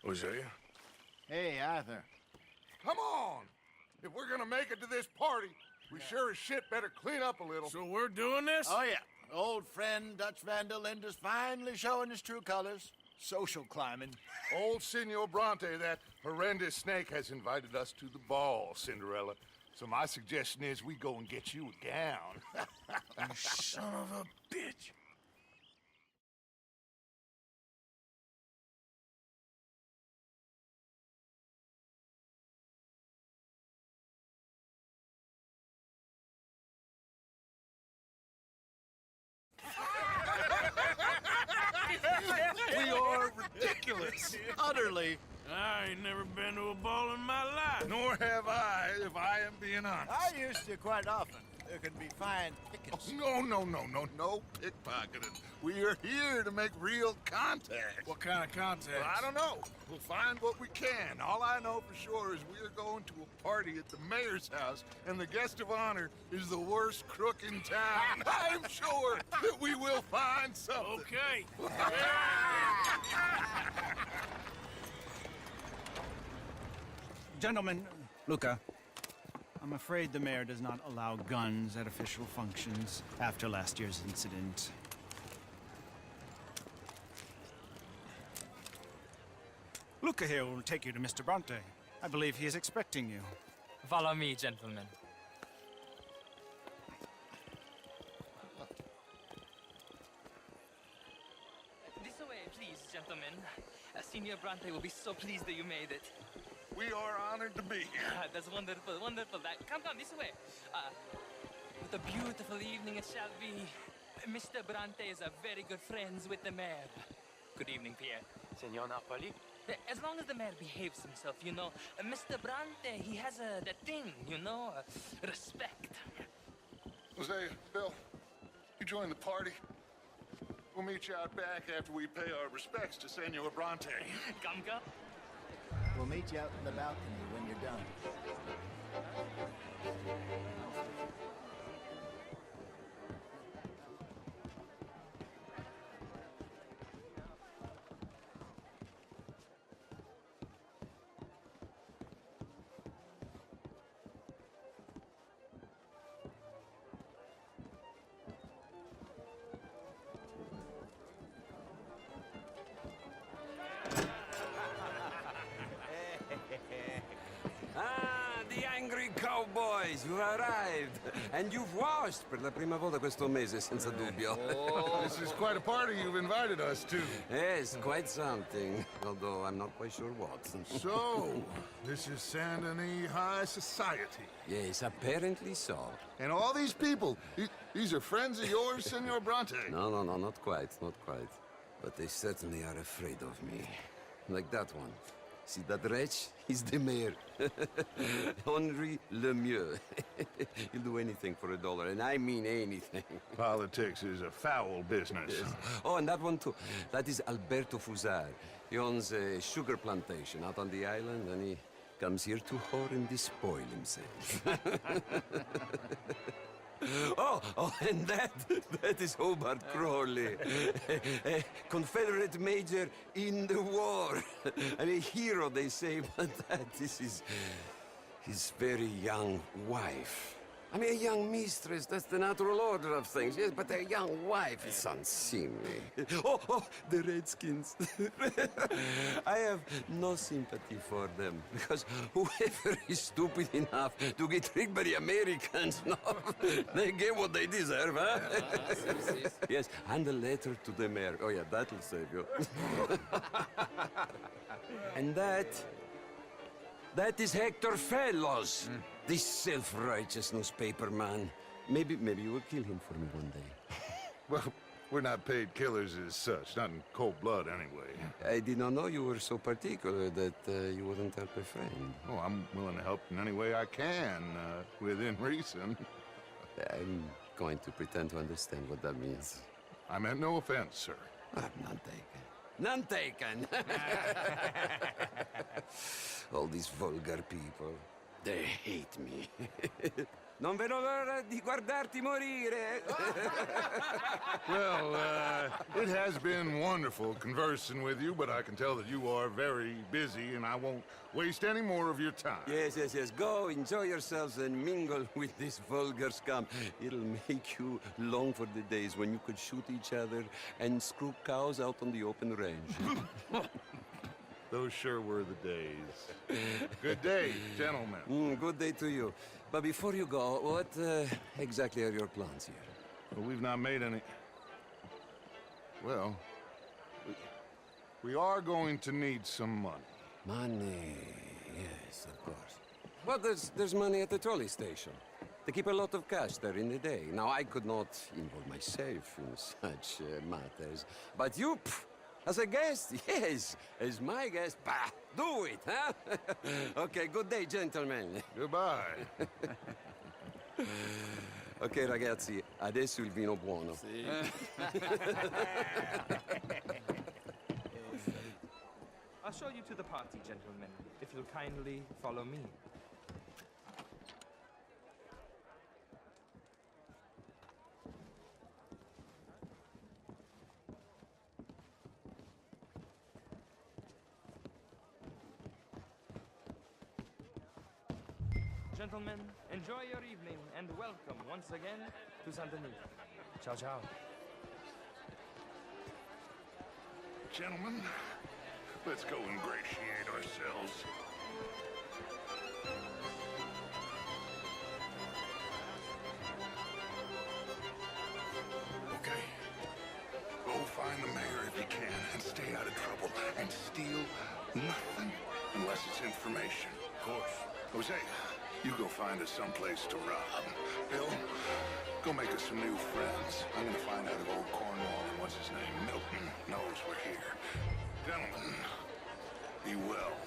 Hosea? Hey, Arthur. Come on! If we're gonna make it to this party, we sure as shit better clean up a little. So we're doing this? Oh, yeah. Old friend Dutch Van der Linde's finally showing his true colors. Social climbing. Old Senor Bronte, that horrendous snake, has invited us to the ball, Cinderella. So my suggestion is we go and get you a gown. You son of a bitch. We are ridiculous. Utterly. I ain't never been to a ball in my life. Nor have I, if I am being honest. I used to quite often. There can be fine pickets. No pickpocketing. We are here to make real contact. What kind of contact? Well, I don't know. We'll find what we can. All I know for sure is we're going to a party at the mayor's house, and the guest of honor is the worst crook in town. I'm sure that we will find something. Okay. Gentlemen, Luca, I'm afraid the mayor does not allow guns at official functions after last year's incident. Luca here will take you to Mr. Bronte. I believe he is expecting you. Follow me, gentlemen. This way, please, gentlemen. Senior Bronte will be so pleased that you made it. We are honored to be here. That's wonderful, wonderful. Come this way. What a beautiful evening it shall be. Mr. Bronte is a very good friends with the mayor. Good evening, Pierre. Senor Napoli? As long as the mayor behaves himself, you know. Mr. Bronte, he has that thing, you know, respect. Hosea, Bill, you join the party. We'll meet you out back after we pay our respects to Senor Bronte. Come. We'll meet you out in the balcony when you're done. Ah, the angry cowboys, you arrived. And you've washed per la prima volta questo mese, senza dubbio. This is quite a party you've invited us to. Yes, quite something. Although I'm not quite sure what. So, this is Saint Denis High Society. Yes, apparently so. And all these people, these are friends of yours, Senor Bronte? No, not quite, not quite. But they certainly are afraid of me. Like that one. See that wretch? He's the mayor. Henri Lemieux. He'll do anything for $1, and I mean anything. Politics is a foul business. Yes. Oh, and that one too. That is Alberto Fusar. He owns a sugar plantation out on the island, and he comes here to whore and despoil himself. Oh, and that is Hobart Crawley, a Confederate major in the war. I mean, a hero, they say, but that is his very young wife. I mean, a young mistress, that's the natural order of things, yes, but a young wife is unseemly. Oh, the Redskins. I have no sympathy for them, because whoever is stupid enough to get tricked by the Americans, no, they get what they deserve, huh? Yes, and a letter to the mayor. Oh, yeah, that'll save you. And that is Hector Fellows. This self-righteous newspaper man. Maybe you will kill him for me one day. Well, we're not paid killers as such, not in cold blood anyway. I did not know you were so particular that you wouldn't help a friend. Oh, I'm willing to help in any way I can, within reason. I'm going to pretend to understand what that means. I meant no offense, sir. None taken. None taken! All these vulgar people. They hate me. Non vedo l'ora di guardarti morire. Well, it has been wonderful conversing with you, but I can tell that you are very busy, and I won't waste any more of your time. Yes, yes, yes. Go, enjoy yourselves, and mingle with this vulgar scum. It'll make you long for the days when you could shoot each other and screw cows out on the open range. Those sure were the days. Good day, gentlemen. Good day to you. But before you go, what exactly are your plans here? Well, we've not made any... Well, we are going to need some money. Money, yes, of course. Well, there's money at the trolley station. They keep a lot of cash there in the day. Now, I could not involve myself in such matters. But you, as a guest, yes, as my guest, bah, do it, huh? Okay, good day, gentlemen. Goodbye. Ok, ragazzi, adesso il vino buono. I'll show you to the party, gentlemen, if you'll kindly follow me. Gentlemen, enjoy your evening and welcome once again to Sant Denis. Ciao, ciao. Gentlemen, let's go ingratiate ourselves. Okay. Go find the mayor if you can and stay out of trouble and steal nothing unless it's information. Of course. Jose, you go find us someplace to rob. Bill, go make us some new friends. I'm gonna find out if old Cornwall and what's his name, Milton, knows we're here. Gentlemen, be well.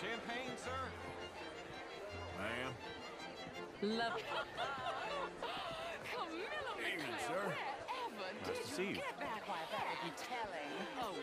Champagne, sir? Ma'am. Love. Camilla Evening, McClure, sir. wherever did to see you you. get that? Why, that would be telling. Oh,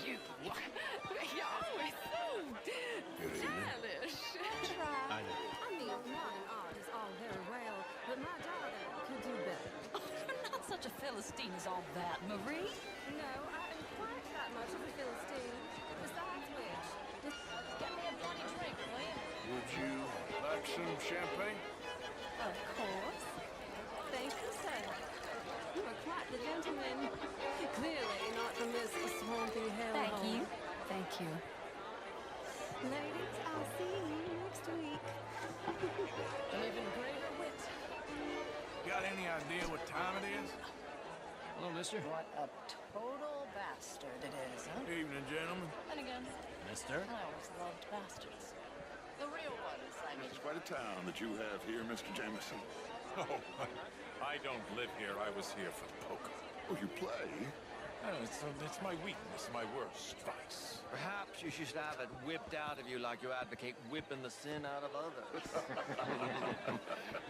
you. You're always so stylish. I mean, modern art is all very well, but my daughter could do better. You're not such a Philistine as all that, Marie. No, I am quite that much of a Philistine. Besides which, Get me a bloody drink, will you? Would you like some champagne? of course. Thank you, sir. You are quite the gentleman. Clearly not the Miss Swampy Hellhole. Thank you. Thank you. Ladies, I'll see you next week. An even greater wit. Got any idea what time it is? Hello, mister. What a total bastard it is, huh? Evening, gentlemen. And again, Mister? I always loved bastards. The real ones, I mean. It's quite a town that you have here, Mr. Jameson. Oh, I don't live here. I was here for the poker. Oh, you play? Oh, it's my weakness, my worst vice. Perhaps you should have it whipped out of you like you advocate whipping the sin out of others.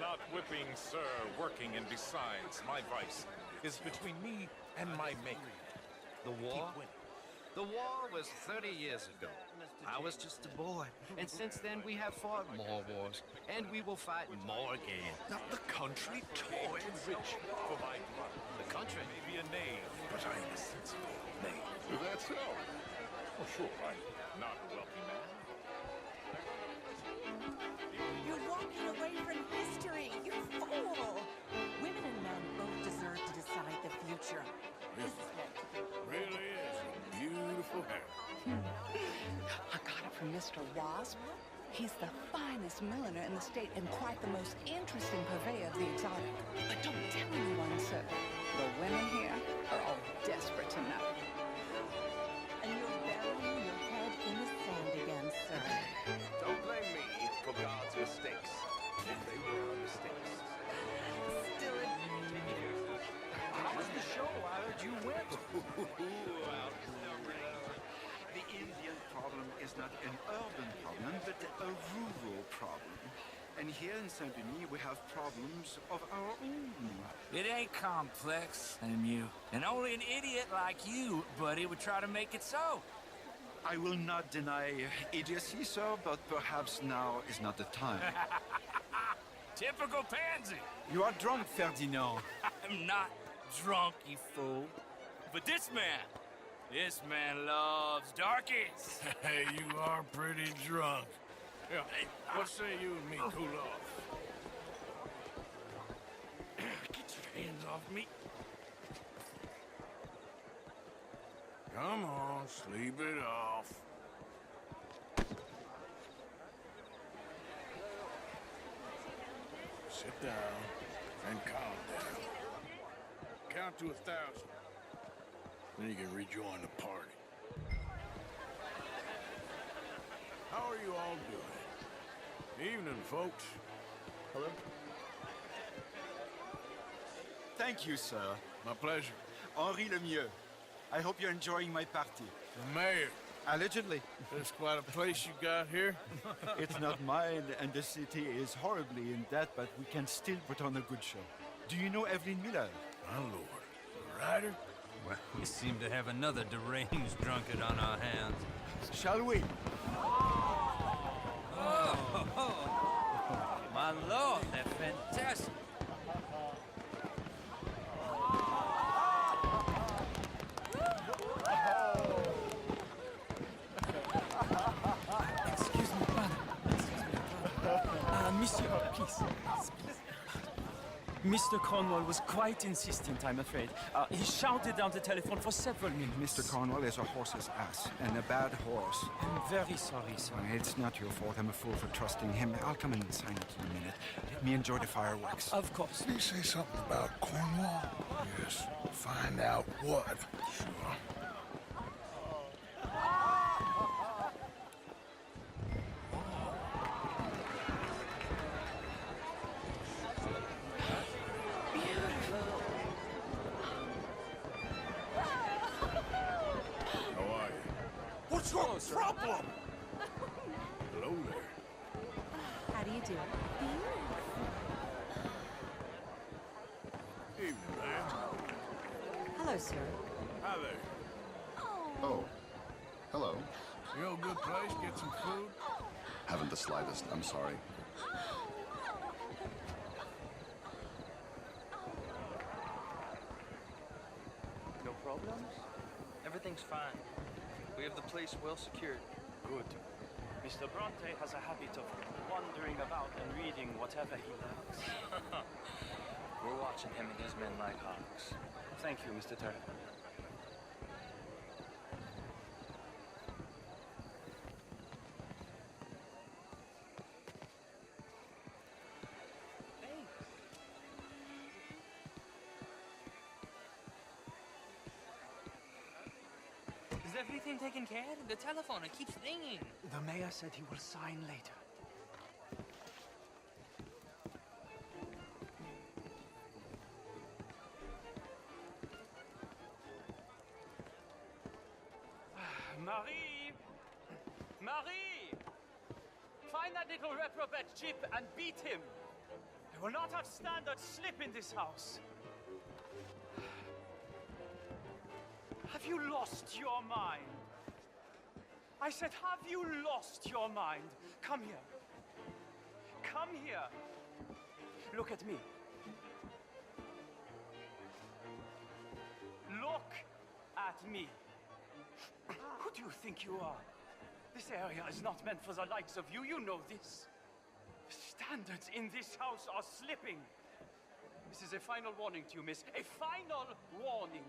Not whipping, sir, working, and besides, my vice is between me and my maker. The war? Keep winning. The war was 30 years ago. I was just a boy. And since then, we have fought more wars. And we will fight more again. Not the country, too rich for my blood. The country? I may be a knave, but I am a sensible knave. Is that so? Oh, sure, I'm not a wealthy man. You're walking away from history, you fool! Women and men both deserve to decide the future. This is meant to be. Really is a beautiful hair. I got it from Mr. Wasp. He's the finest milliner in the state and quite the most interesting purveyor of the exotic. But don't tell anyone, sir. The women here are all desperate to know. And you're burying your head in the sand again, sir. Don't blame me for God's mistakes. If they were mistakes. Still in... How was the show? I heard you went. The Indian problem is not an urban problem, but a rural problem. And here in Saint Denis, we have problems of our own. It ain't complex, and only an idiot like you, buddy, would try to make it so. I will not deny idiocy, sir, but perhaps now is not the time. Typical pansy. You are drunk, Ferdinand. I'm not drunk, you fool. But this man loves darkies. Hey, you are pretty drunk. Yeah, what say you and me cool off? Get your hands off me. Come on, sleep it off. Sit down and calm down. Count to 1,000. Then you can rejoin the party. How are you all doing? Evening, folks. Hello? Thank you, sir. My pleasure. Henri Lemieux. I hope you're enjoying my party. The mayor. Allegedly. There's quite a place you got here. It's not mine, and the city is horribly in debt, but we can still put on a good show. Do you know Evelyn Miller? My lord. The writer? Well, we seem to have another deranged drunkard on our hands. Shall we? Oh, my lord, they're fantastic. Excuse me, brother. Monsieur, please. Mr. Cornwall was quite insistent, I'm afraid. He shouted down the telephone for several minutes. Mr. Cornwall is a horse's ass, and a bad horse. I'm very sorry, sir. It's not your fault. I'm a fool for trusting him. I'll come in and sign it in a minute. Let me enjoy the fireworks. Of course. Did he say something about Cornwall? Yes. Find out what. Sure. What's your problem? Hello there. How do you do? Evening, ma'am. Hello, sir. Hi there. Oh. Hello. You know a good place? Get some food? Haven't the slightest. I'm sorry. No problems? Everything's fine. We have the place well secured. Good. Mr. Bronte has a habit of wandering about and reading whatever he likes. We're watching him and his men like hawks. Thank you, Mr. Turner. Is everything taken care of? The telephone, it keeps ringing. The mayor said he will sign later. Marie! Marie! Find that little reprobate Chip and beat him. I will not have standard slip in this house. Have you lost your mind? I said, have you lost your mind? Come here. Come here. Look at me. Look at me. Who do you think you are? This area is not meant for the likes of you. You know this. The standards in this house are slipping. This is a final warning to you, miss. A final warning.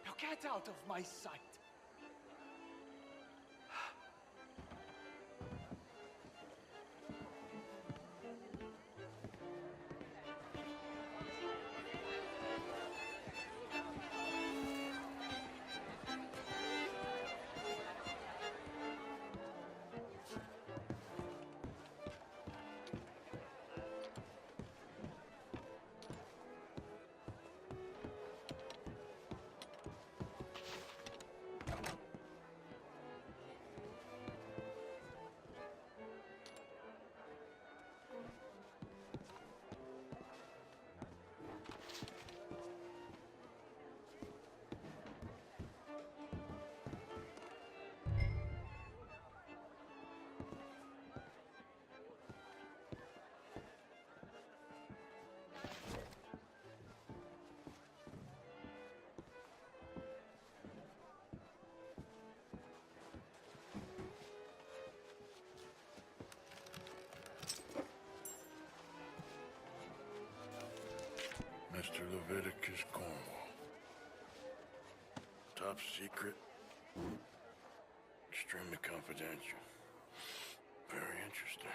Now get out of my sight. Leviticus Cornwall. Top secret. Extremely confidential. Very interesting.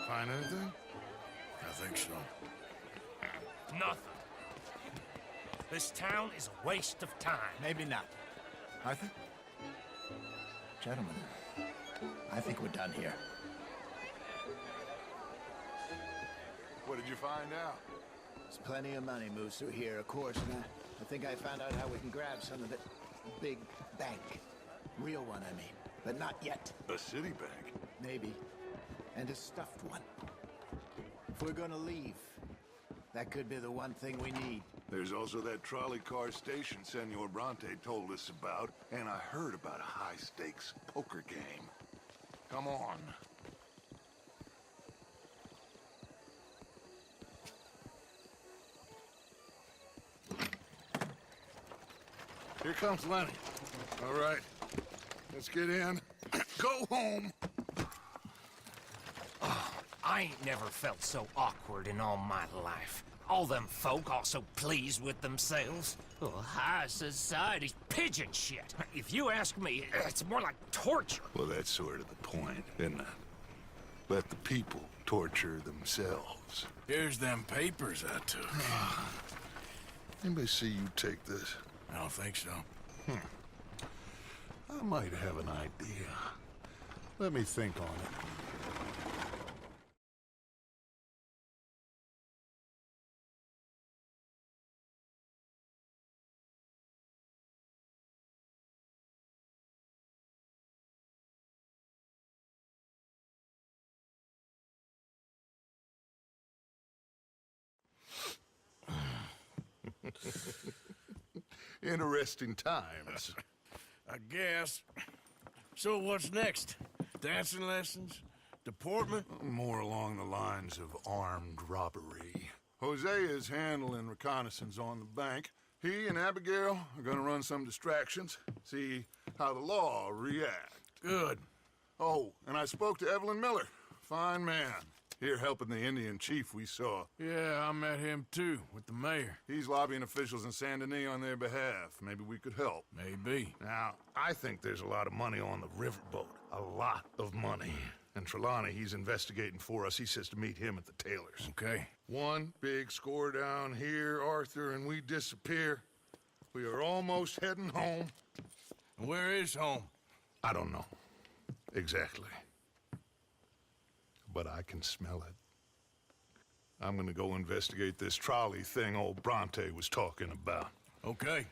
Find anything? I think so. Nothing. This town is a waste of time. Maybe not. I think... Gentlemen, I think we're done here. What did you find out? There's plenty of money moves through here, of course, and I think I found out how we can grab some of it. Big bank. Real one, I mean. But not yet. A city bank? Maybe. And a stuffed one. If we're gonna leave, that could be the one thing we need. There's also that trolley car station Senor Bronte told us about, and I heard about a high-stakes poker game. Come on. Here comes Lenny. All right, let's get in. Go home. I ain't never felt so awkward in all my life. All them folk all so pleased with themselves. Oh, high society's pigeon shit. If you ask me, it's more like torture. Well, that's sort of the point, isn't it? Let the people torture themselves. Here's them papers I took. Anybody see you take this? I don't think so. I might have an idea. Let me think on it. Interesting times. I guess. So what's next? Dancing lessons? Deportment? More along the lines of armed robbery. Hosea is handling reconnaissance on the bank. He and Abigail are gonna run some distractions, see how the law react. Good. Oh, and I spoke to Evelyn Miller. Fine man. Here helping the Indian chief we saw. Yeah, I met him too, with the mayor. He's lobbying officials in Saint Denis on their behalf. Maybe we could help. Maybe. Now, I think there's a lot of money on the riverboat. A lot of money. And Trelawney, he's investigating for us. He says to meet him at the Taylor's. Okay. One big score down here, Arthur, and we disappear. We are almost heading home. And where is home? I don't know. Exactly. But I can smell it. I'm gonna go investigate this trolley thing old Bronte was talking about. Okay.